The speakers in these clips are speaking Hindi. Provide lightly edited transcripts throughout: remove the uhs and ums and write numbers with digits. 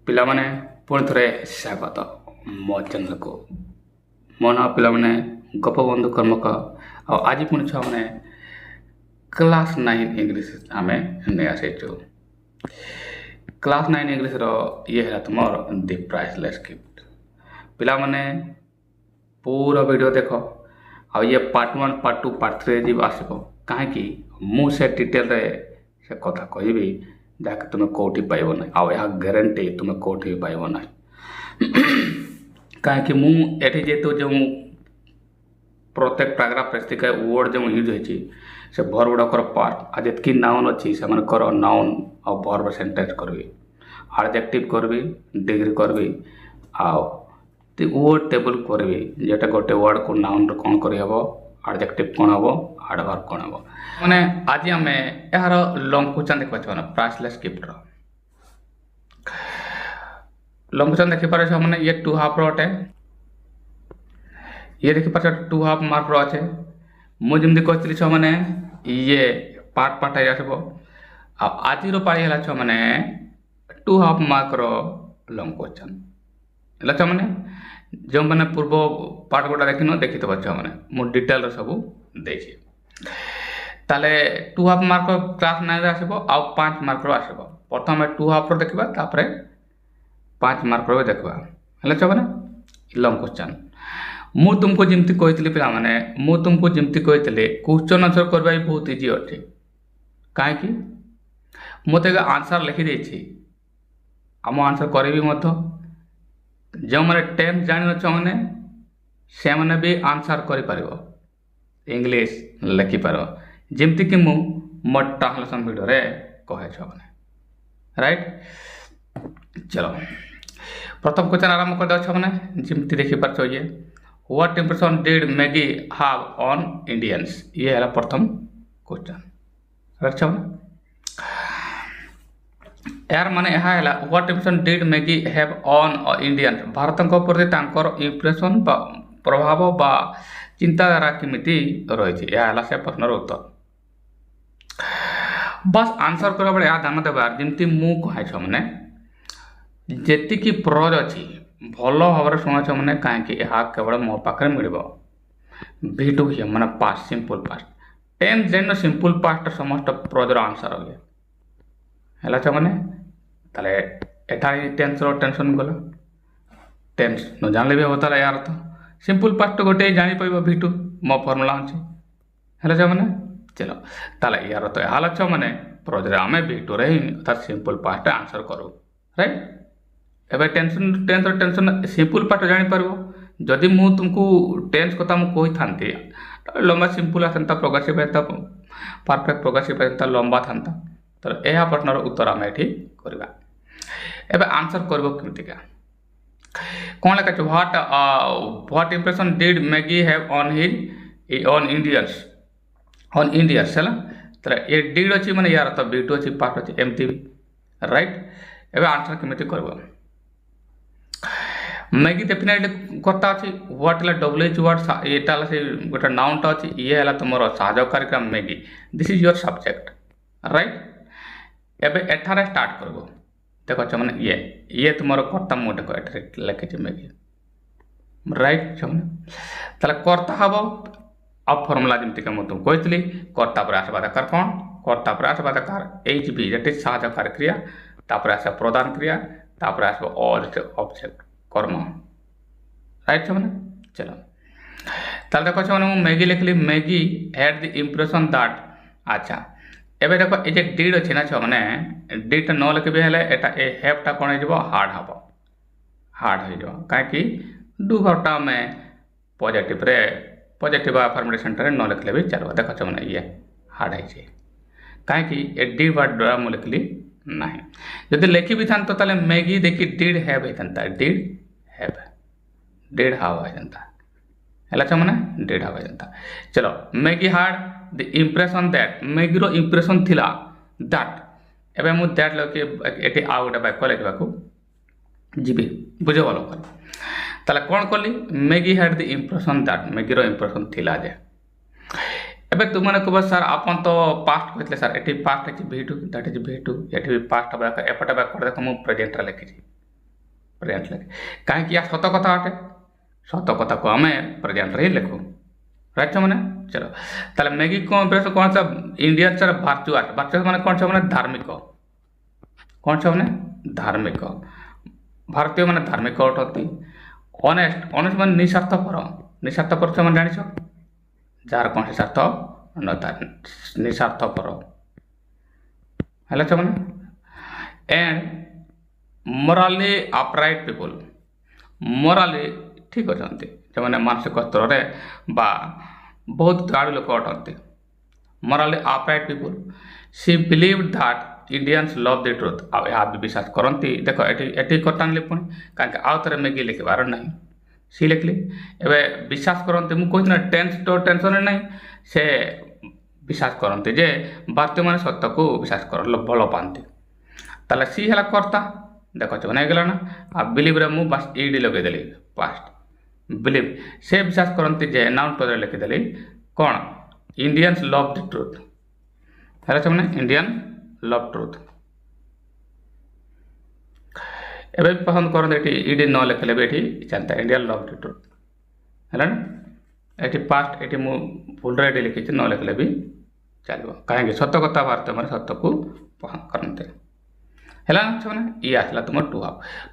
ପିଲାମାନେ ପୁଣି ଥରେ ସ୍ୱାଗତ ମୋ ଚ୍ୟାନେଲକୁ। ମୋ ନାଁ ପିଲାମାନେ ଗୋପବନ୍ଧୁ କର୍ମକ। ଆଉ ଆଜି ପୁଣି ଛୁଆମାନେ କ୍ଲାସ୍ 9 ଇଂଲିଶ ଆମେ ନେଇ ଆସିଛୁ। କ୍ଲାସ୍ 9 ଇଂଲିଶର ଇଏ ହେଲା ତୁମର ଦି ପ୍ରାଇସଲେସ୍ ଗିଫ୍ଟ। ପିଲାମାନେ ପୁରା ଭିଡ଼ିଓ ଦେଖ। ଆଉ ଇଏ ପାର୍ଟ 1 ପାର୍ଟ 2 ପାର୍ଟ 3 ଯିବ ଆସିବ। କାହିଁକି ମୁଁ ସେ ଡିଟେଲରେ ସେ କଥା କହିବି ଯାହାକି ତୁମେ କେଉଁଠି ପାଇବ ନାହିଁ। ଆଉ ଏହା ଗ୍ୟାରେଣ୍ଟି ତୁମେ କେଉଁଠି ବି ପାଇବ ନାହିଁ। କାହିଁକି ମୁଁ ଏଠି ଯେହେତୁ ଯେଉଁ ପ୍ରତ୍ୟେକ ପାରାଗ୍ରାଫ ସ୍ଥିତିକା ୱାର୍ଡ଼ ଯେଉଁ ୟୁଜ୍ ହୋଇଛି ସେ ଭର୍ବ ଗୁଡ଼ାକର ପାର୍ଟ ଆଉ ଯେତିକି ନାଉନ୍ ଅଛି ସେମାନଙ୍କର ନାଉନ୍ ଆଉ ଭର୍ବ ସେଣ୍ଟେନ୍ସ କରିବି, ଆଡ଼ଜେକ୍ଟିଭ୍ କରିବି, ଡିଗ୍ରୀ କରିବି ଆଉ ୱାର୍ଡ଼ ଟେବୁଲ୍ କରିବି। ଯେଟା ଗୋଟେ ୱାର୍ଡ଼କୁ ନାଉନ୍ରେ କ'ଣ କରିହେବ, ଆଡ଼ଜେକ୍ଟିଭ୍ କ'ଣ ହେବ, ଆଡ଼ଭର୍ବ କ'ଣ ହେବ। ମାନେ ଆଜି ଆମେ ଏହାର ଲଙ୍ଗ କ୍ୱେଶ୍ଚନ୍ ଦେଖିପାରୁଛୁ ମାନେ ପ୍ରାଇସଲେସ୍ ଗିଫ୍ଟର ଲଙ୍ଗ କ୍ୱେଶ୍ଚନ୍ ଦେଖିପାରୁଛ ମାନେ ଇଏ 2 ହାଫ୍ର ଅଟେ। ଇଏ ଦେଖିପାରୁଛ 2 ହାଫ୍ ମାର୍କର ଅଛେ। ମୁଁ ଯେମିତି କହିଥିଲି ଛୁଆମାନେ ଇଏ ପାର୍ଟ ପାର୍ଟ ହେଇ ଆସିବ। ଆଉ ଆଜିର ପାଳି ହେଲା ଛୁଆମାନେ 2 ହାଫ୍ ମାର୍କର ଲଙ୍ଗ କ୍ୱେଶ୍ଚନ୍ ହେଲା ଛୁଆମାନେ। ଯେଉଁମାନେ ପୂର୍ବ ପାର୍ଟ ଗୁଡ଼ା ଦେଖିଥିବ ଛୁଆମାନେ ମୁଁ ଡିଟେଲରେ ସବୁ ଦେଇଛି। ତାହେଲେ 2 ହାଫ୍ ମାର୍କ କ୍ଲାସ୍ 9ରେ ଆସିବ ଆଉ 5 ମାର୍କର ଆସିବ। ପ୍ରଥମେ 2 ହାଫ୍ର ଦେଖିବା ତାପରେ 5 ମାର୍କର ବି ଦେଖିବା ହେଲା ଛୁଆମାନେ। ଲଙ୍ଗ କ୍ୱେଶ୍ଚନ୍ ମୁଁ ତୁମକୁ ଯେମିତି କହିଥିଲି ପିଲାମାନେ, ମୁଁ ତୁମକୁ ଯେମିତି କହିଥିଲି କ୍ୱେଶ୍ଚନ୍ ଆନ୍ସର କରିବା ବି ବହୁତ ଇଜି ଅଛି। କାହିଁକି ମୋତେ ଆନ୍ସର ଲେଖିଦେଇଛି ଆଉ ମୁଁ ଆନ୍ସର କରିବି ମଧ୍ୟ। ଯେଉଁମାନେ 10th ଜାଣିଅଛ ମାନେ ସେମାନେ ବି ଆନ୍ସର କରିପାରିବ, ଇଂଲିଶ ଲେଖିପାରିବ ଯେମିତିକି ମୁଁ ମୋ ଟ୍ରାନ୍ସଲେସନ୍ ଭିଡ଼ିଓରେ କହେ ଛୁଆମାନେ। ରାଇଟ୍, ଚଲ ପ୍ରଥମ କ୍ୱେଶ୍ଚନ୍ ଆରମ୍ଭ କରିଦେବା ଛୁଆମାନେ। ଯେମିତି ଦେଖିପାରୁଛ ଇଏ what impression did Maggi have on Indians. ଇଏ ହେଲା ପ୍ରଥମ କ୍ୱେଶ୍ଚନ୍। ରାଇଟ୍ ଛୁଆମାନେ, यार माने ଏହା ହେଲା what impression did Maggi have on Indians. ଭାରତଙ୍କ ଉପରେ ତାଙ୍କର ଇମ୍ପ୍ରେସନ୍ ବା ପ୍ରଭାବ ବା ଚିନ୍ତାଧାରା କେମିତି ରହିଛି, ଏହା ହେଲା ସେ ପ୍ରଶ୍ନର ଉତ୍ତର। ବାସ୍ ଆନ୍ସର କରିବା ବେଳେ ଏହା ଧ୍ୟାନ ଦେବା ଯେମିତି ମୁଁ କହେଛ ମାନେ ଯେତିକି ପ୍ରଜ ଅଛି ଭଲ ଭାବରେ ଶୁଣଛ ମାନେ, କାହିଁକି ଏହା କେବଳ ମୋ ପାଖରେ ମିଳିବ। V2 ହିଏ ମାନେ ପାଷ୍ଟ ସିମ୍ପଲ୍ ପାଷ୍ଟ। 10th ଜାଣିନ ସିମ୍ପଲ୍ ପାଷ୍ଟ ସମସ୍ତ ପ୍ରଜର ଆନ୍ସର ହୁଏ ହେଲା ଛୁଆମାନେ। ତାହେଲେ ଏଠାରେ ଟେନ୍ସର ଟେନସନ୍ ଗଲା। ଟେନ୍ସ ନ ଜାଣିଲେ ବି ହେବ। ତାହେଲେ ୟାର ତ ସିମ୍ପଲ୍ ପାଷ୍ଟ ଗୋଟେ ଜାଣିପାରିବ V2 ମୋ ଫର୍ମୁଲା ଅଛି ହେଲା ଛୁଆମାନେ। ଚଲ ତାହେଲେ ୟାର ତ ଏହା ହେଲା ଛୁଆମାନେ ପ୍ରଜରେ ଆମେ V2ରେ ହିଁ ଅର୍ଥାତ୍ ସିମ୍ପଲ୍ ପାଷ୍ଟ ଆନ୍ସର କରୁ। ରାଇଟ୍, ଏବେ ଟେନ୍ସର ଟେନସନ୍ ସିମ୍ପଲ୍ ପାଷ୍ଟ ଜାଣିପାରିବ। ଯଦି ମୁଁ ତୁମକୁ ଟେନ୍ସ କଥା ମୁଁ କହିଥାନ୍ତି ଲମ୍ବା ସିମ୍ପଲ୍ ଆସନ୍ତା, ପ୍ରୋଗ୍ରେସିଭ୍ ଆସିତା, ପରଫେକ୍ଟ ପ୍ରୋଗ୍ରେସିଭ୍ ଆସିତା, ଲମ୍ବା ଥାନ୍ତା। ତ ଏହା ପ୍ରଶ୍ନର ଉତ୍ତର ଆମେ ଏଠି କରିବା। ଏବେ ଆନ୍ସର କରିବ କେମିତିକା କ'ଣ ଲେଖାଛୁ what impression did Maggi have on Indians ହେଲା। ତାହେଲେ ଏ ଡିଡ୍ ଅଛି ମାନେ ୟାର ତ V2 ଅଛି, ପାର୍ଟ ଅଛି ଏମିତି। ରାଇଟ୍, ଏବେ ଆନ୍ସର କେମିତି କରିବ। ମ୍ୟାଗି ଡେଫିନେଟଲି କର୍ତ୍ତା ଅଛି। ହ୍ୱାଟ୍ ହେଲା WH ୱାର୍ଡ଼, ଏଇଟା ହେଲା ସେ ଗୋଟେ ନାଉନ୍ଟା ଅଛି। ଇଏ ହେଲା ତୁମର ସାହାଯ୍ୟକାରୀ କାମ Maggi, this is your subject. Right, ଏବେ ଏଠାରେ ଷ୍ଟାର୍ଟ କରିବ। ଦେଖଛ ମାନେ ଇଏ ତୁମର କର୍ତ୍ତା, ମୁଁ ଦେଖ ଏଠାରେ ଲେଖିଛି ମ୍ୟାଗି। ରାଇଟ୍ ଛୁଆମାନେ, ତାହେଲେ କର୍ତ୍ତା ହେବ ଆଉ ଫର୍ମୁଲା ଯେମିତିକି ମୁଁ ତୁମକୁ କହିଥିଲି କର୍ତ୍ତା ପରେ ଆସିବା ଦରକାର କ'ଣ, କର୍ତ୍ତା ପରେ ଆସିବା ଦରକାର HB ଯେଟି ସାହାଯ୍ୟକାରୀ କ୍ରିୟା, ତାପରେ ଆସିବ ପ୍ରଦାନ କ୍ରିୟା, ତାପରେ ଆସିବ ଅବଜେକ୍ଟ କର୍ମ। ରାଇଟ୍ ଛୁଆମାନେ, ଚଲ ତାହେଲେ ଦେଖ ଛୁଆମାନେ ମୁଁ ମ୍ୟାଗି ଲେଖିଲି। Maggi had the impression that. ଆଚ୍ଛା, ଏବେ ଦେଖ ଏ ଯେ ଡିଡ୍ ଅଛି ନା ଛୁଆମାନେ, ଡିଡ୍ଟା ନ ଲେଖିବି ହେଲେ ଏଟା ଏ ହ୍ୟାଭ୍ଟା କ'ଣ ହେଇଯିବ, ହାର୍ଡ଼ ହେବ, ହାର୍ଡ଼ ହେଇଯିବ। କାହିଁକି ଡୁ ଭାର୍ବଟା ଆମେ ପଜିଟିଭ୍ ଆଫର୍ମେଟିଭ୍ ସେଣ୍ଟରରେ ନ ଲେଖିଲେ ବି ଚାଲିବ। ଦେଖ ଛୁଆମାନେ ଇଏ ହାର୍ଡ଼ ହେଇଛି। କାହିଁକି ଏ ଡିଡ୍ ୱାର୍ଡ଼ଟା ମୁଁ ଲେଖିଲି ନାହିଁ। ଯଦି ଲେଖିବି ଥାନ୍ତା ତାହେଲେ ମ୍ୟାଗି ଦେଖି ଡିଡ୍ ହ୍ୟାଭ୍ ହେଇଥାନ୍ତା, ଡିଡ୍ ହାଭ୍ ହେଇଥାନ୍ତା ହେଲା ଛୁଆମାନେ, ଡିଡ୍ ହାଭ୍ ହେଇଥାନ୍ତା। ଚଲ Maggi had the impression that, ମ୍ୟାଗିର ଇମ୍ପ୍ରେସନ୍ ଥିଲା ଦ୍ୟାଟ୍। ଏବେ ମୁଁ ଦ୍ୟାଟ୍ ଲେଖି ଏଠି ଆଉ ଗୋଟେ ବାକ୍ୟ ଲେଖିବାକୁ ଯିବି, ବୁଝ ଭଲ କରି। ତାହେଲେ କ'ଣ କଲି, Maggi had the impression that, ମ୍ୟାଗିର ଇମ୍ପ୍ରେସନ୍ ଥିଲା ଯେ। ଏବେ ତୁମମାନେ କହିବ ସାର୍ ଆପଣ ତ ପାଷ୍ଟ କହିଥିଲେ ସାର୍, ଏଠି ପାଷ୍ଟ ଅଛି V2, ଦ୍ୟାଟ୍ ଇଜ୍ V2, ଏଠି ବି ପାଷ୍ଟ ବାକ୍ୟ, ଏପଟେ ବାକ୍ୟ ଦେଖ ମୁଁ ପ୍ରେଜେଣ୍ଟରେ ଲେଖିଛି। प्रेजेंट लिखे कहीं या सत कथा अटे सत कथा को आम प्रेजेंट ही लिखू राइट छो मैंने चलो ताले मैगी कौन कौन सा इंडियन सर भार्चुअस भार्चुअस मैंने कौन छो मैंने धार्मिक कौन छो मैंने धार्मिक भारतीय मैंने धार्मिक अटती ऑनेस्ट ऑनेस्ट मैंने निस्वार्थपर से मैंने जान जार कौन स्वार्थ न निस्वार्थपर है छो मैंने एंड मोराली अपराइट पीपल मोराली ठीक अच्छा जो मैंने मानसिक स्तर में बहुत गाड़ी लोक अटंती morally upright people see believe that Indians love the truth आ विश्वास करती देख ये कटानी पुणी कहीं आउ थे मैगी लिखबार ना सी लिखली एवं विश्वास करते मुझे टेंशन ना से विश्वास करते जे भारतीय मैंने सत्य को विश्वास कर भल पाती ताले सी है कर्ता देख चुना गला ना आ बिलीव रे मु बस ईडी लगेदेली पास्ट बिलीव से विश्वास करते जे नाउन पद लिखिदेली कौन इंडियंस लव द ट्रुथ है मैंने इंडियन लव ट्रुथ एवं भी पसंद करते ईडी न लिखले भी ये चलता इंडियन लव द ट्रुथ है ना ये पास्ट ये भूल ये लिखी न लिखले भी चलो कहीं सत कथा भारतीय मैंने सत्य को पसंद करते है छुना ये आसला तुम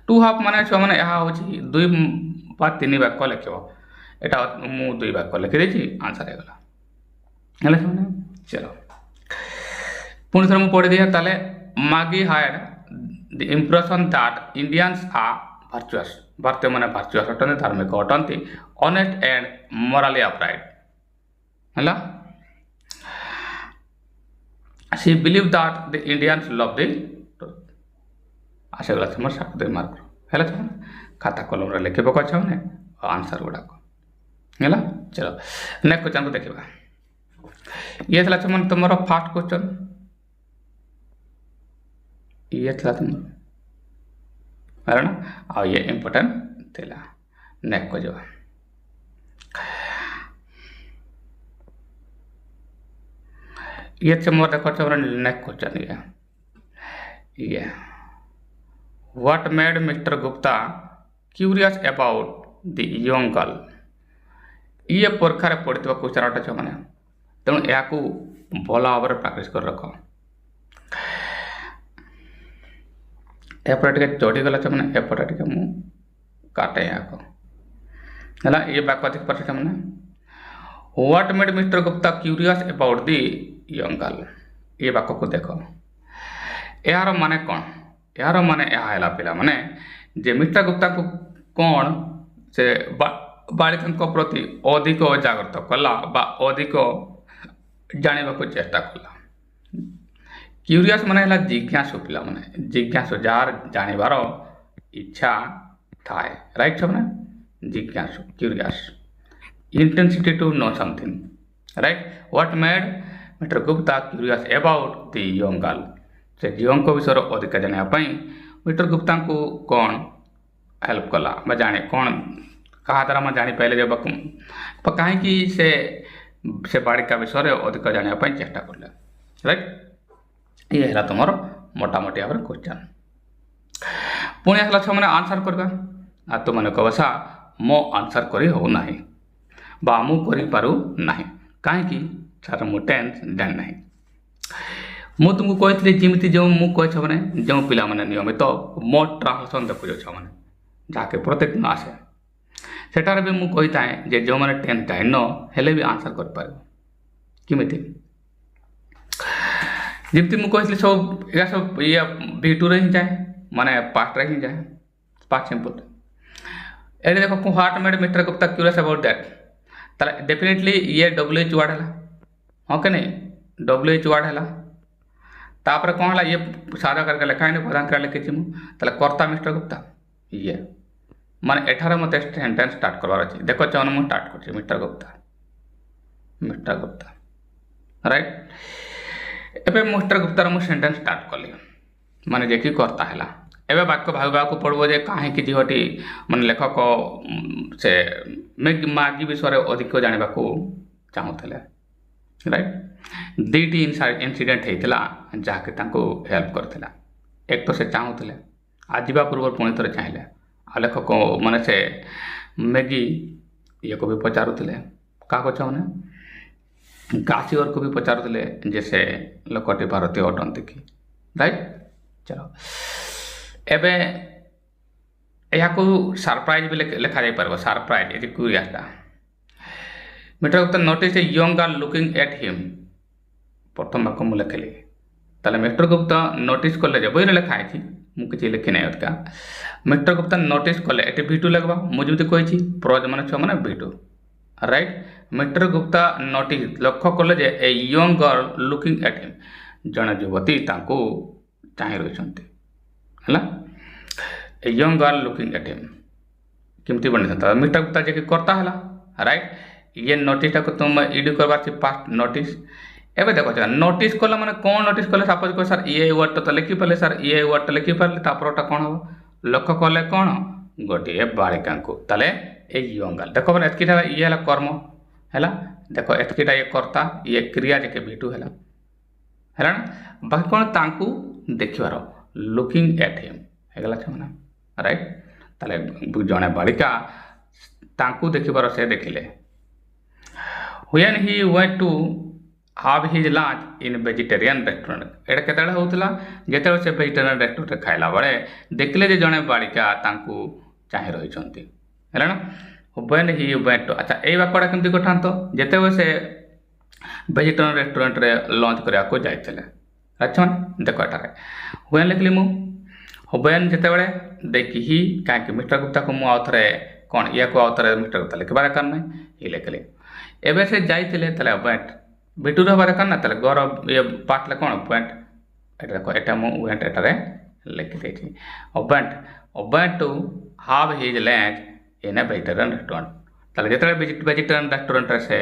टू हाफ माने छुआ यह हूँ 2 ବା 3 वाक्य लिख एटा मु 2 वाक्य लिखिदी आंसर होगा है छुना चलो पुणी थोड़ा मुझे पढ़ी दिए ताले Maggie had the impression that Indians are virtuous भारतीय मैंने वर्चुअस अटंती धार्मिक अटंती ऑनेस्ट एंड मोराली अपराइट है she believe that the Indians love the आशा मोर 2 मार्क है खाता कलम रे लिखे अच्छा मैंने आंसर गुड़ाक है चलो नेक्स्ट क्वेश्चन को देखा ये था तुम फास्ट क्वेश्चन ये था तुम है ना आ ये इम्पोर्टेंट थिला नेक्स्ट को जब ये मोर देखो नेक्स्ट क्वेश्चन ये What made Mr. Gupta curious about the young girl? ये परीक्षा पढ़ी क्वेश्चन अटे मैंने तेणु या भल भाव में प्राक्ट कर रख एपटे चढ़ीगला मैंने एपटे टे मु काटे है ये वाक्य देख पारे मैंने what made mister Gupta curious about the young girl ये वाक्य को देख यार माने कौन यार माने यह पिला माने जे मिस्टर गुप्ता को कौन से बालिका प्रति अधिक जागृत कला अधिक जाना चेष्टा कला क्यूरियस माने जिज्ञासु पिला माने जिज्ञासु जार जानिबार इच्छा थाए राइट छो माने जिज्ञासु curious intensity to know something right what made mister Gupta curious about the young girl से झील विषय अधिक जानापी मिस्टर गुप्ता को कौन हेल्प कला जाने कौन क्या द्वारा मैं जापारे जब कहीं से बालिका विषय अधिक जानापी चेष्टा कले राइट ये है तुम मोटामोटी भाव क्वेश्चन पुणी आसला छो मैंने आंसर करवा तुम मैंने कह सा मो आंसर कर होना बा मु करू ना कहीं सर मु टेंस जानी ना मु तुमको कही जमी जो मुझे मैंने जो पिला मैंने नियमित मो ट्रांसलेसन देखु मैंने जहाँके प्रत्येक दिन आसे सेटार भी मुझे कही थाए जो मैंने टेंस जान हेले भी आंसर कर किमी जमी मुझे सब या सब ये V2 रे ही जाए माने पास्ट रे ही जाए पास्ट सिंपल ये देखो what made mister Gupta curious about that ताले डेफिनेटली ये WH वर्ड है हाँ कि नहीं WH वर्ड है तापर कौन है ये सादा करके लिखा है प्रधान कर लिखी मुझे कर्ता मिस्टर गुप्ता ये माने एठार मत सेंटेंस स्टार्ट करवार अच्छे देखो चाहून मुझे स्टार्ट कर मिस्टर गुप्ता राइट एवं मिस्टर गुप्तार मुझे सेंटेंस स्टार्ट कली माने जे कि कर्ता है एवं वाक्य भाविबा को पड़ो जे कहीं झीटी माने लेखक से मागी विषय अधिक जाना चाहूले राइट दुईटी इनसीडेंट होता जहाँकि हेल्प करता एक तो से चाहूले आजवा पूर्व पुणी थे चाहिए लेखक माने से मैगी ये को भी पचारुले क्या छुआ काशीवर को भी पचारुले जे से लोकटी भारतीय अटंती कि राइट। चलो एबे या सरप्राइज भी लिखा जा पार सरप्राइज ये क्यूरियसटा Mr Gupta notice a young girl looking at him प्रथम वाक्य मुझे लिखिली ताले मिस्टर गुप्ता नोटिस कले बही लिखा है मुझे लिखी ना का मिस्टर गुप्ता नोटिस कले ये भिटू लगवा मुझे कही प्रज मान छुआ मैंने भिटू राइट। मिस्टर गुप्ता नोटिस लक्ष्य कले जे a young girl looking at him जड़े युवती चाह रही a young girl looking at him केमती बनी था मिस्टर गुप्ता जे करता है राइट। ये नोटिसटा को तुम इड करवार पास्ट नोटिस एवं देखो नोटिस कला मैंने कौन नोटिस कले सपोज कह सर ये वर्ड तो लिखि पारे सर ये वर्ड तो लिखि पारे तापरटा कौन हम लक्ष्य कले कौन गोटे बालिका को ताले ए यंग गर्ल देखो मैंने एतकीटा ये है कर्म है देखो एतकीटा ये कर्ता ये क्रिया जे भिटू है ना बाकी कौन तांकू देखिबार लुकिंग एट हिम हैगला छमना राइट ताले जड़े बालिका तांकू देखिबार से देखिले when he went to have his lunch in vegetarian restaurant एटा केतबेले होतला जेतेबेले से वेजिटेरियन रेस्टोरेंट खाइला बेले देखले जे जड़े बालिका तांकू चाहि रही छंती है ना व्हेन ही वेंट टू अच्छा ए वाक्यटा केमती कठांतो जेतेबेले से वेजिटेरियन रेस्टोरेंट रे लंच करिया को जाइतले अच्छा देखो एटारे व्हेन लिखली मु व्हेन जेतेबेले देखि ही काहे मिस्टर गुप्ता को मु आउथरे कोन या को आउथरे मिस्टर गुप्ता लिखबार कारण नै ये लिखली एबे से जाइतले तले वेंट भिटूर हबार कारण ना तले गर ये पाटले कोन वेंट एटा देखो एटा मु वेंट एटारे लिखि देछि went to have his lunch in a vegetarian restaurant ताले जेतले वेजिटेरियन रेस्टोरेंट से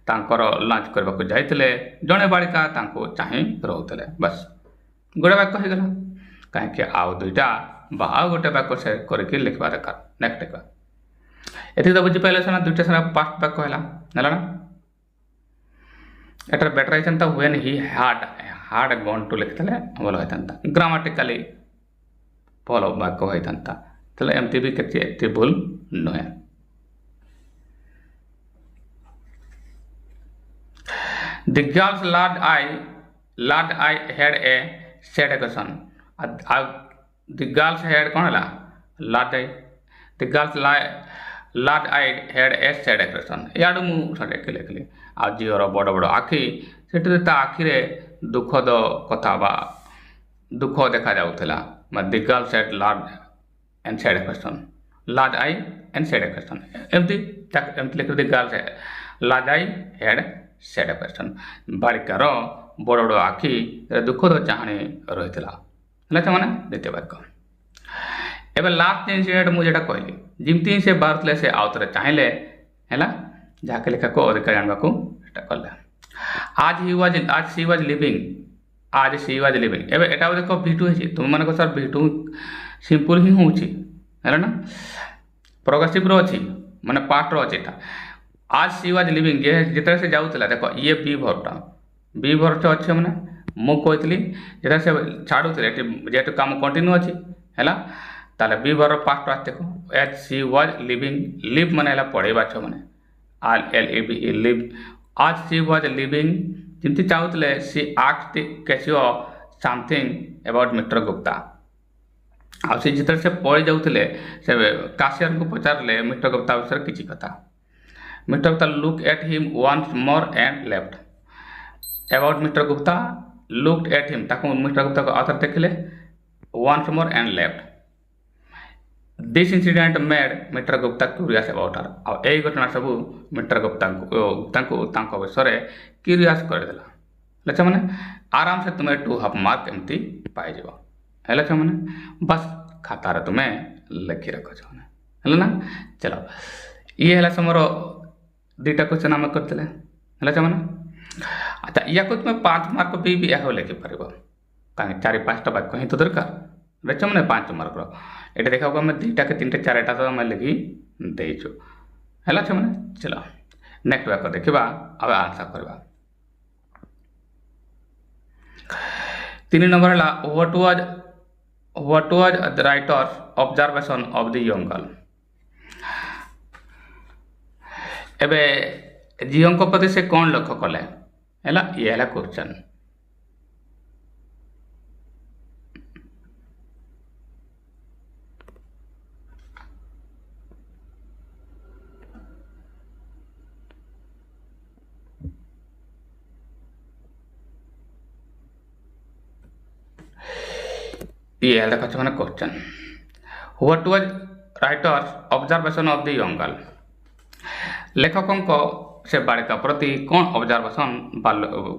तांकर लंच करबा को जाइतले जणे बालिका तांको चाहि रहउतले बस गोटे वाक्य हो गला काहे आउ दुईटा बा आउ गोटे वाक्य से करके लिखबा दरकार नेक्स्ट देखा एथि तो बुझि पाइले सना दुईटा सना पास्ट वाक्य हला नला ना एटर बेटर आइछन त when he had gone to लिखतले बोल होइतंता ग्रामेटिकली फॉलो वाक्य होइतंता तले एमती भी केते भूल नय the girls large eye had a sad expression the girls had कौन हला large eye the girls large eye had a sad expression याडू मु सडे के लिखली आ जियर बड़ बड़ आखि सेटे ता आखि रे दुखद कथा बा दुख देखा जाउथला the girls had large and sad expression large eye and sad expression एमती लिख the girls large eye had sad expression बालिकार बड़ बड़ आखि दुखद चाहणी रही मैंने द्वितीय वाक्य एवं लास्ट इनसीडेंट मुझे कहली जमती से बाहर से आउ थे चाहले है जहाँ लिखा को अधिकार जानवा को कले आज सी वाज लिविंग एवं एटा देख भिटू है तुम मान सर भिटू सिंपल ही हूँ है ना प्रोग्रेसिव रो अच्छी माने पास्ट रो अच्छी आज सी वाज लिविंग जिते से जाऊला देख ये बी भरटा बी भर अच्छे मैंने मुझे जिते से छाड़ूले जेहेतु कम कंटिन्यू अच्छी है ताले बी भर पास्ट आज देखो as she was living live मैंने पढ़ेबा छ मैंने RLEV लिव आज सी वाज लिविंग जमती चाहूले she asked cashier something about Mr Gupta आ जिते से पढ़ी जाऊे से काशियर को पचारे मिस्टर गुप्ता विषय किसी कथा Mr Gupta look at him once more and left about Mr Gupta looked at him ताको मिस्टर गुप्ता को आथर देखले once more and left this incident made mister Gupta curious about her आ यही घटना सब मिस्टर गुप्ता विषय क्यूरियस करदेला अच्छा मैंने आराम से तुम्हें 2 हाफ मार्क एमती पाई है मैंने बस खातार तुम्हें लिखि रख है ना। चलो ये है समर 2टा क्वेश्चन आम करते मैंने अच्छा या को तुम्हें 5 मार्क भी यह लिखिपर कहीं 4-5टा वाक्य ही तो दरकार देखो मैंने 5 मार्क ये देखा आम 2टा के 3टा 4टा तो आम लिखि देचु है मैंने। चलो नेक्स्ट वाक्य देखा अब आंसर करवा 3 नंबर है what was What was the writer's observation of the young girl? ଏବେ ଝିଅଙ୍କ ପ୍ରତି ସେ କ'ଣ ଲକ୍ଷ୍ୟ କଲେ ହେଲା ଇଏ ହେଲା କ୍ୱେଶ୍ଚନ୍। ଇଏ ହେଲା ମାନେ question. What was writers observation of the young girl? ଲେଖକଙ୍କ ସେ ବାଳିକା ପ୍ରତି କ'ଣ ଅବଜର୍ଭେସନ୍ ବା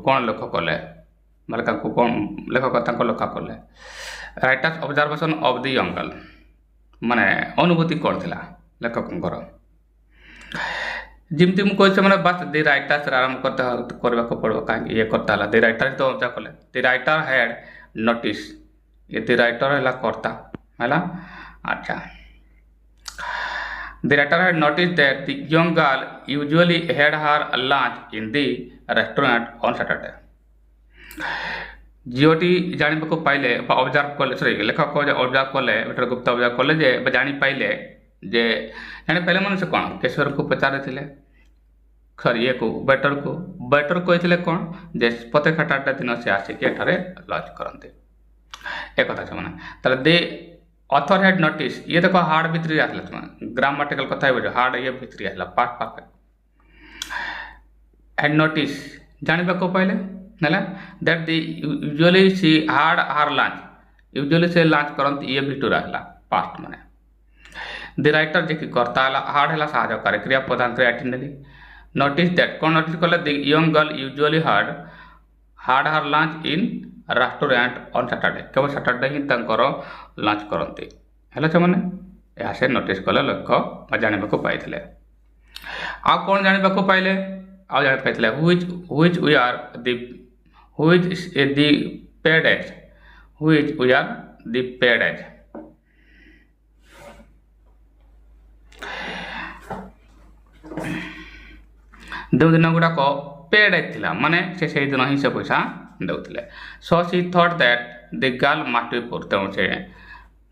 କ'ଣ ଲକ୍ଷ୍ୟ କଲେ, ବାଳିକାଙ୍କୁ କ'ଣ ଲେଖକ ତାଙ୍କ ଲକ୍ଷ୍ୟ କଲେ? Writers observation of the young girl ମାନେ ଅନୁଭୂତି କ'ଣ ଥିଲା ଲେଖକଙ୍କର? ଯେମିତି ମୁଁ କହିଛି ମାନେ ବାସ୍ ଦି ରାଇଟର୍ସ ଆରମ୍ଭ କରିବାକୁ ପଡ଼ିବ, କାହିଁକି ଇଏ କର୍ତ୍ତା ହେଲା ଦି ରାଇଟର୍ସ ତ ଅବଜର୍ଭ କଲେ। ଦି ରାଇଟର୍ ହ୍ୟାଡ୍ ନୋଟିସ୍, ये दी राइटर है कर्ता है। अच्छा, the writer had noticed that the young girl usually had her lunch in the restaurant on Saturday. झीटी जाना को पाइले ऑब्जर्व कले, सॉरी लेखक ऑब्जर्व कले, विठल गुप्ता ऑब्जर्व कले जे जानी पाइले जे जानी पाइले मन से कौन केशवर को पचारे थिले, सॉरी ये को बेटर कहते कौन जे प्रत्येक सैटरडे दिन से आसिक एठारे लंच करते एक कथा से माने दे ऑथर हैड नोटिस, ये देखो हार्ड भितरी आसला ग्रामेटिकल कथा है हार्ड ये भितरी आसला पास्ट परफेक्ट हैड नोटिस जानिबा को पहले नला that the usually she had her lunch, usually से लंच करंती ये भितरी आसला पास्ट माने द राइटर जे कि करता हार्ड हला सहायकारी क्रिया प्रधान क्रिया अटेंडली नोटिस दैट कौन नोटिस कले the young girl usually had her lunch in restaurant on Saturday, केवल सैटरडे ही लंच करते है से मैंने यह से नोटिस कले लक्ष्य जानवा को पाई आ कौन जानवा को पाइले आ जान पाई which we are the which the paid age, which we are the paid age. दो दिन गुड़ाक पेड एज थिला माने से दिन ही से पैसा देउथिले। So she thought that the girl must be poor, तेणु से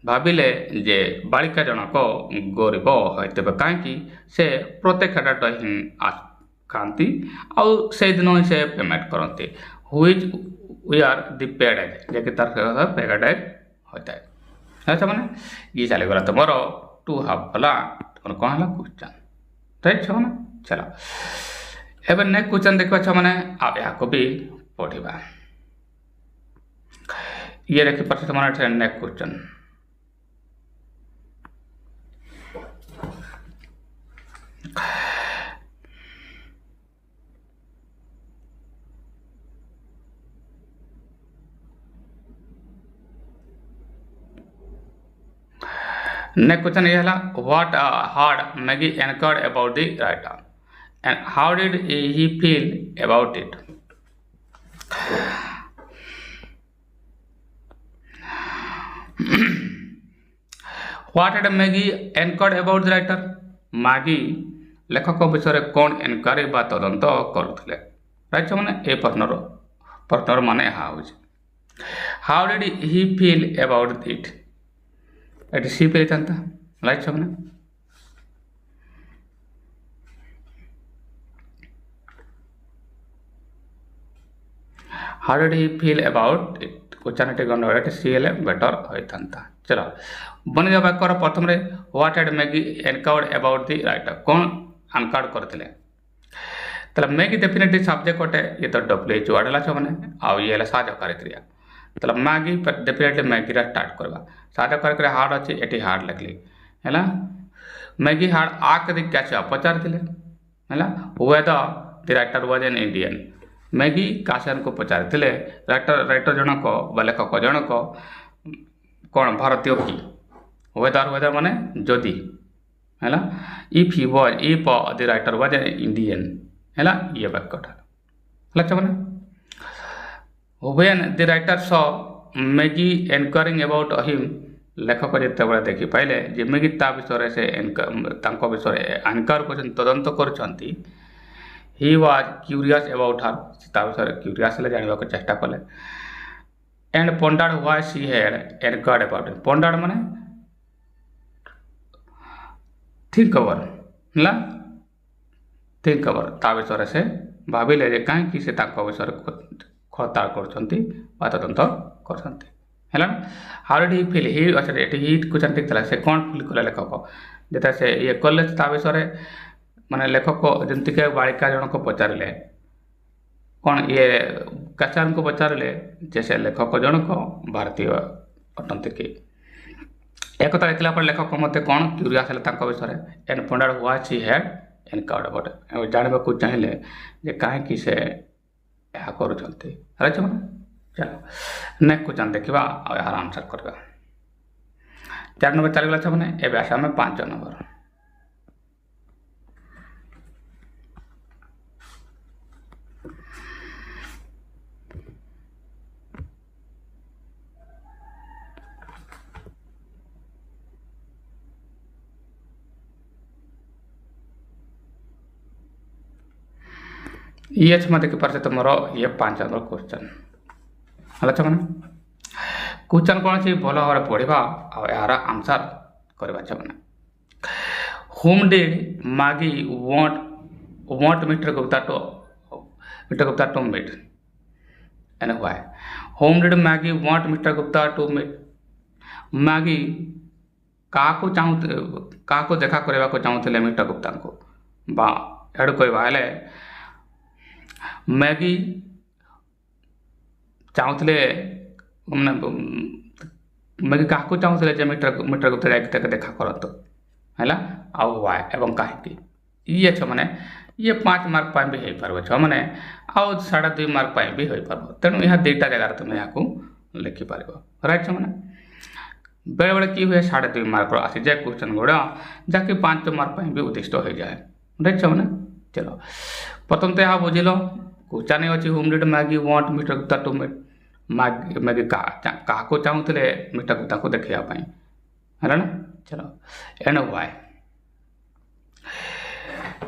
भाविले जे बालिका जनक गरीब होते कहीं से प्रत्येक सैटरडे ही खाती आउ से दिन ही से पेमेंट करती which we are the paid age, जे कि तार पेड एज होता है ऐसा मैंने ये चलीगला तुम टू हाफ गला तुम कौन है क्वेश्चन राइट छो ना। चलो एवं नेक्स्ट क्वेश्चन देखा छो मैंने आप यहाँ को भी पढ़ा ये देखिए पार्छ तुम्हारा नेक्स्ट क्वेश्चन। नेक्स्ट क्वेश्चन ये है what had Maggie enquired about the writer and how did he feel about it? What had Maggie enquired about the writer? Maggie लेखक विषय कौन एनक्वारी बा तदंत करुले राइट मैंने ए प्रश्नर माने यहाँ हूँ how did he feel about it, ये सी पे था राइट मैंने how did he feel about it question गंड सी एल बेटर होता। चलो बन जा वाक्यर प्रथम what had Maggie enquired about the writer कौन अनकाउड करते तला मैगी डेफिनेटली सब्जेक्ट गोटे ये तो डब्ल्यूएच वर्ड है मैंने आउ ये साहकारी क्रिया तला मैगी डेफिनेटली मैगी स्टार्ट करवा साहकारी क्रिया हार्ड अच्छे ये हार्ड लिखली है मैगी हार्ड आक दी क्या पचार है whether the writer was an Indian Maggi caution को पचार राइटर जनक बा लेखक जनक कौन भारतीय कि वेदर माने जदि है if he was if the writer was an Indian है ये वाक्यटा लक्ष्य मैंने when the writer saw Maggie enquiring about him लेखक जिते बड़े देखी पाइले जे मैगी ता विषय से विषय एनक्वायर कर तदंत कर ही वाज क्यूरियस अबाउट हर ता विषय क्यूरियस जानवा को चेष्टा कले and pondered why she had inquired about it. Pondered माने think over ହେଲା think over ତା ବିଷୟରେ ସେ ଭାବିଲେ ଯେ କାହିଁକି ସେ ତାଙ୍କ ବିଷୟରେ ଖୋଳତାଡ଼ କରୁଛନ୍ତି ବା ତଦନ୍ତ କରୁଛନ୍ତି ହେଲା ହାଉ ଡିଡ୍ ହି ଫିଲ୍ ହି ଆଚ୍ଛା ଏଠି ହି କ୍ୱେଶ୍ଚନ୍ ଠିକ୍ ଥିଲା ସେ କ'ଣ ଫିଲ୍ କଲେ ଲେଖକ ଯେତେବେଳେ ସେ ଇଏ କଲେ ତା ବିଷୟରେ ମାନେ ଲେଖକ ଯେମିତିକି ବାଳିକା ଜଣକ ପଚାରିଲେ କ'ଣ ଇଏ କାଚାରଙ୍କୁ ପଚାରିଲେ ଯେ ସେ ଲେଖକ ଜଣକ ଭାରତୀୟ ଅଟନ୍ତି କି एकथा देखला पर लेखक मते कौन क्यूरियस है तांको विषय and ponder what she had enquired about जानबा को चाहिले जे काहे कि से या करू चलते अरे चलो नेक्स्ट क्वेश्चन देखिबा और यार आंसर करबा 4 नंबर चल गेला छ माने एबे आसा में 5 नंबर ये देखी पारे तुम ये 5 नंबर क्वेश्चन है मैंने क्वेश्चन कौन अच्छी भल भाव पढ़ा यार आंसर करवा मैंने whom did Maggie want mister Gupta to meet and why whom did Maggie want mister Gupta to meet Maggie क्या देखा करने को चाहूले मिस्टर गुप्ता को बा एडु कहवा मैगी चाहूले मैगी क्या चाहूले मिस्टर गुप्ता जाके देखा करतु है आए एवं कहीं ये मैंने ये 5 मार्क भी हो पार छ मैंने आउ 2.5 मार्क भी हो पार तेणु यह 2टा जगार तुम यहाँ लिखिपार राइट छ मैंने बेले बेले कि हुए 2.5 मार्क आसी जाए क्वेश्चन गुड़ा जहाँकि 5 मार्क भी उद्दिष्ट हो जाए राइट छ मैंने चलो प्रथम तो यहाँ बुझिल क्वेश्चन अच्छी whom did Maggie want mister Gupta to meet Maggie क्या चाहूले मिस्टर गुप्ता को देखापी है ना चलो एंड व्हाई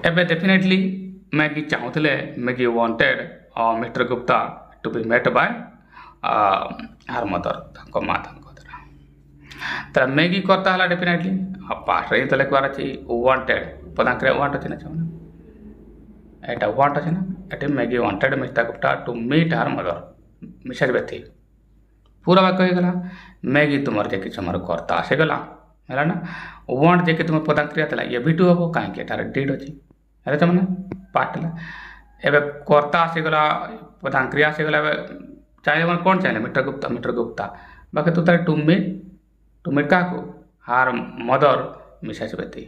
एबे डेफिनेटली मैगी चाहूले Maggie wanted Mr Gupta to be met by her mother माँ द्वारा मैगी करता है डेफिनेटली पास्ट रे तो लिखबार अच्छी वांटेड पदांक वांट अच्छे ना एटा वांट अच्छे ना ये Maggie wanted Mr Gupta to meet her mother Mrs Betty पूरा वाक्य हो गला मैगी तुम जे कि करता आसीगला है ना वांट जे कि तुम पदांक्रिया था ये भी टू हम कहीं डिड अच्छी है तो मैंने पार्ट एवं कर्ता आसीगला पदांक्रिया आसीगला चाहिए कौन चाहिए मिस्टर गुप्ता बाकी तू तार टू मीट क्या हार मदर मिसेज बेथी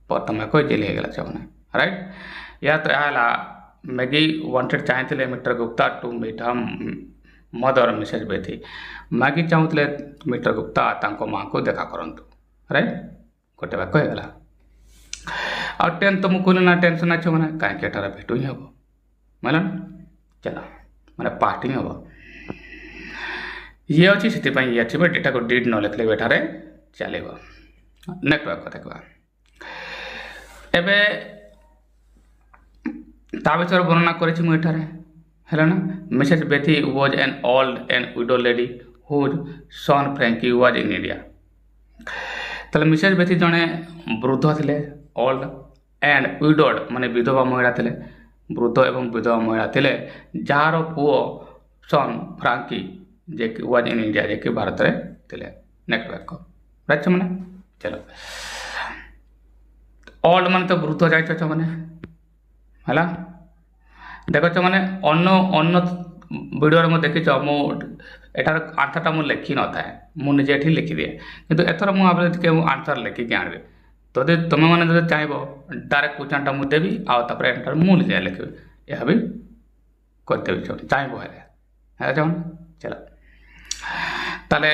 प्रथम कोई जेल हो गला मैंने राइट या तो यह मैगी वांटेड चाहते मिस्टर गुप्ता टू मीट हम mother Mrs बेथी Maggi चाहूले Mr Gupta तांको माँ को देखा करंतु राइट गोटे वाक्य हो गला आ 10 तो मुझे ना टेंशन अच्छे मैंने कहीं एटार भेटू ही हम माना चलो मैंने पार्ट ही हम ये अच्छी से ये अच्छी बट एटा को डिड न लिखले बेटारे चलेगा नेक्स्ट वाक्य देखा एबे ता विषय वर्णना करें ना Mrs Bethy was an old and widow lady whose son Frankie was in India ताले मिसेज बेथी जड़े वृद्ध थे ओल्ड एंड विडोड माने विधवा महिला थे वृद्ध एवं विधवा महिला थे जार पुओ सन फ्रांकी जे कि वाज इन इंडिया जे कि भारत रे थे नेक्स्ट वाक्य राइट मैंने चलो ओल्ड माने तो वृद्ध जाइछ मैंने है देख मैंने अन्न वीडियो में देखी मुझार आंसरटा मुझे लिखी न था मुझे ये लिखिदिए कि एथर मुझे आंसर लिखिकी आनबी तो तुम मैंने जो चाहब डायरेक्ट क्वेश्चनटा मुझे देवी आउे एंटर मुझे लिखी यह भी करदेवी चाहब है चाहूँ चलो ताले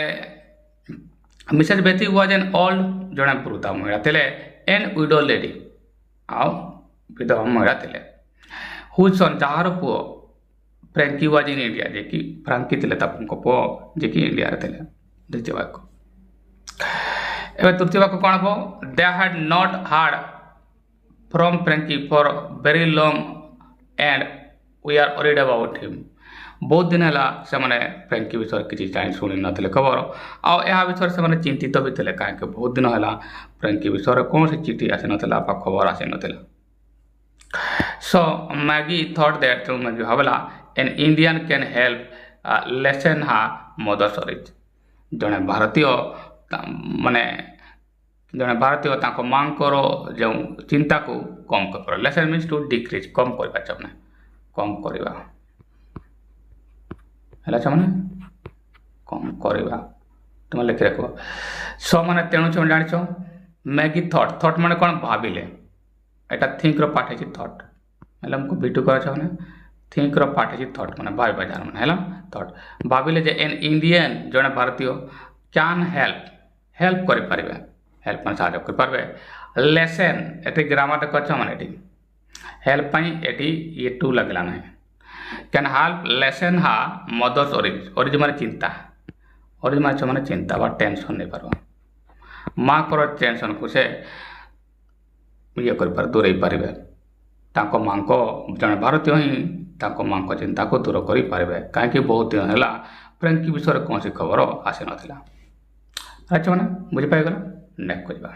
Mrs Bethy was an old जड़े वृद्धा महिला थे एंड विडो लेडी आउ विधवा महिला थे हुज सन जार पुओ फ्रैंकी वाज इन इंडिया जे कि फ्रांकी थे पुओ जे कि इंडिया थे द्वितीय वाक्य एवं तृतीय वाक्य कौन हम they had not heard from Frankie for very long and we are worried about him बहुत दिन है से फ्रेंकी विषय किसी जान शुणी नथिले खबर आ विषय से चिंतित भी थे कहीं बहुत दिन है फ्रेंकी विषय कौन सी चिठी आसी नाला खबर आसी नाला so Maggie thought that Maggie भावला an Indian can help lessen her mother sorrows जड़े भारतीय माने जड़े भारतीय माँ जो चिंता को कम कर लेसन मीन्स टू डिक्रीज कम करवा चाहे कम करवा है कम करवा तुम लिखि रख सो मैंने तेणु छुम जान मैगी थॉट थॉट मैंने कौन भाविले यहाँ थिंक पार्ट है थॉट है हमको भिटू कर थिंक पार्ट है थॉट मैंने भाई जार मैंने है थॉट भाविले जे एन इंडियन जड़े भारतीय कैन हेल्प हेल्प करें हेल्प मैं साहय करें लेसन ये ग्रामर देख मैंने हेल्प ये ये टू लगला ना कैन हेल्प लेसन हा मदर्स ओरिज ओरिज माने चिंता ओरिज माने चिंता बा टेंशन नहीं पार माँ को टेंशन को से ये कर दूर पारे माँ को जड़े भारतीय ही माँ को चिंता को दूर करें कहीं बहुत दिन है फ्रेंकी विषय कौन सी खबर आसी नाला अच्छा मैंने बुझीपाईगला नेक्स्ट करवा।